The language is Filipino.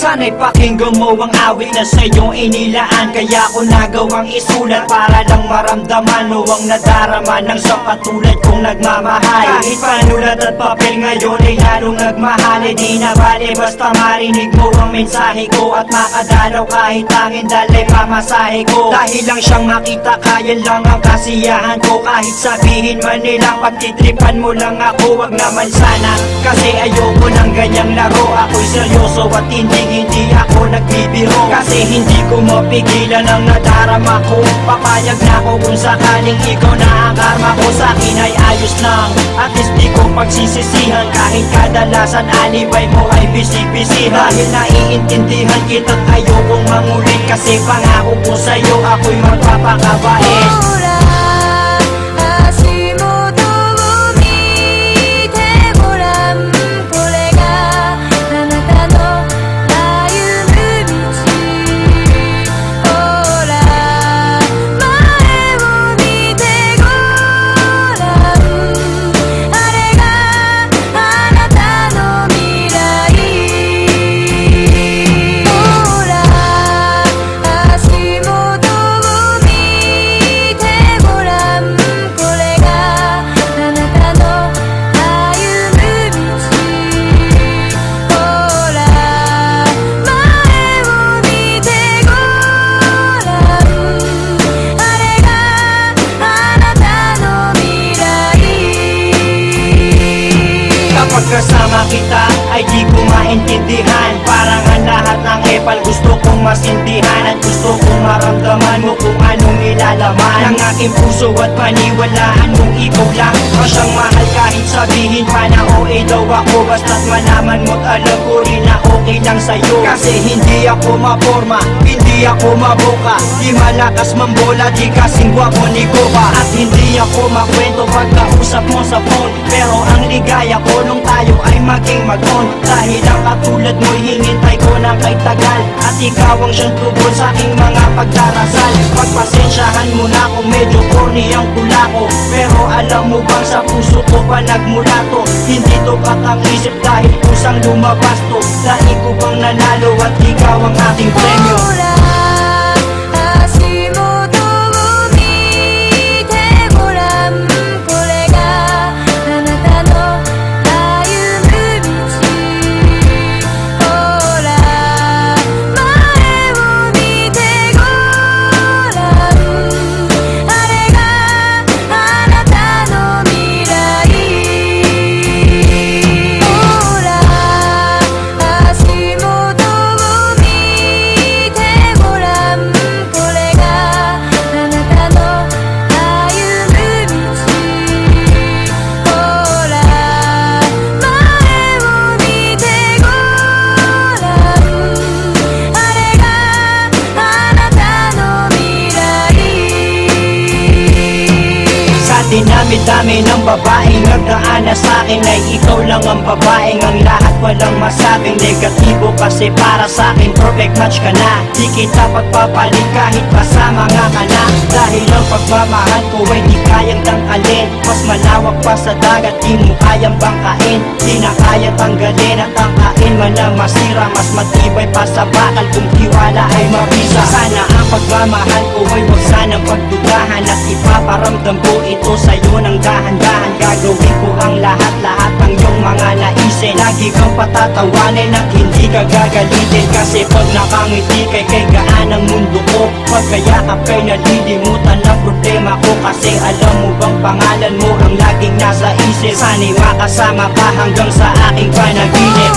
Sana'y pakinggan mo ang awit na sa'yong inilaan. Kaya ko nagawang isulat para lang maramdaman mo ang nadarama ng sa katulad kong nagmamahal. Kahit panulat at papel ngayon ay lalong nagmahal. E di na bale basta marinig mo ang mensahe ko at makadalaw kahit tangin dalay pamasahe ko. Dahil lang siyang makita kaya lang ang kasiyahan ko. Kahit sabihin man nilang pagtitripan mo lang ako, wag naman sana. Kasi ayoko ng ganyang laro. Ako'y seryoso at hindi ako nagbibiro. Kasi hindi ko mapigilan ang nadarama ko. Papayag na ako kung sakaling ikaw na ang karma ko. Sa'kin ay ayos lang, at least di ko pagsisisihan. Kahit kadalasan alibay mo ay bisibisihan. Dahil naiintindihan kita't ayokong mangulit. Kasi pangako ko sa'yo ako'y magpapakabait. Pagkasama kita ay di ko maintindihan. Parang ang lahat ng epal gusto kong masindihan. At gusto kong maramdaman mo kung anong nilalaman ng aking puso at paniwalaan mong ikaw lang ang siyang mahal. Kahit sabihin pa na OA daw ako, basta't malaman mo't alam ko rin na okay lang sa'yo. Kasi hindi ako maporma, hindi ako maboka, di malakas mambola, di kasing gwapo ni Goba. At hindi ako makwento pagkausap mo sa phone. Pero ang ligaya ko nung tayo ay maging mag-on. Dahil ang katulad mo'y hinintay ko ng kay tagal. At ikaw ang siyang tubol sa aking mga pagdarasal. Pagpasensyahan mo na kung medyo corny ang tula ko. Pero alam mo bang sa puso ko pa nagmula to. Hindi to katang-isip dahil kusang lumabas to. Dahil ko bang nanalo at ikaw ang aking premyo. Dinami-dami ng babaeng nagdaan na sa'kin ay ikaw lang ang babaeng ang lahat walang masabing negatibo. Kasi para sa'kin perfect match ka na. Di kita pagpapalit kahit kasama nga ka na. Dahil ang pagmamahal ko ay di kayang tangkalin. Mas malawak pa sa dagat, di mo kayang bangkain. Di na kaya tanggalin at tangkain man na masira. Mas matibay pa sa bakal kung tiwala ay mabisa. Sana ang pagmamahal ko ay wag sanang pagdudahan. At ipaparamdam ko ito sa'yo ng dahan-dahan. Gagawin ko ang lahat-lahat ng iyong mga naisin. Lagi kang patatawanin at hindi ka gagalitin. Kasi pag nakangiti kay gaan ang mundo ko. Pagkayakap kay nalilimutan ang problema ko. Kasi alam mo bang pangalan mo ang laging nasa isip. Sana'y makasama pa hanggang sa aking panaginip.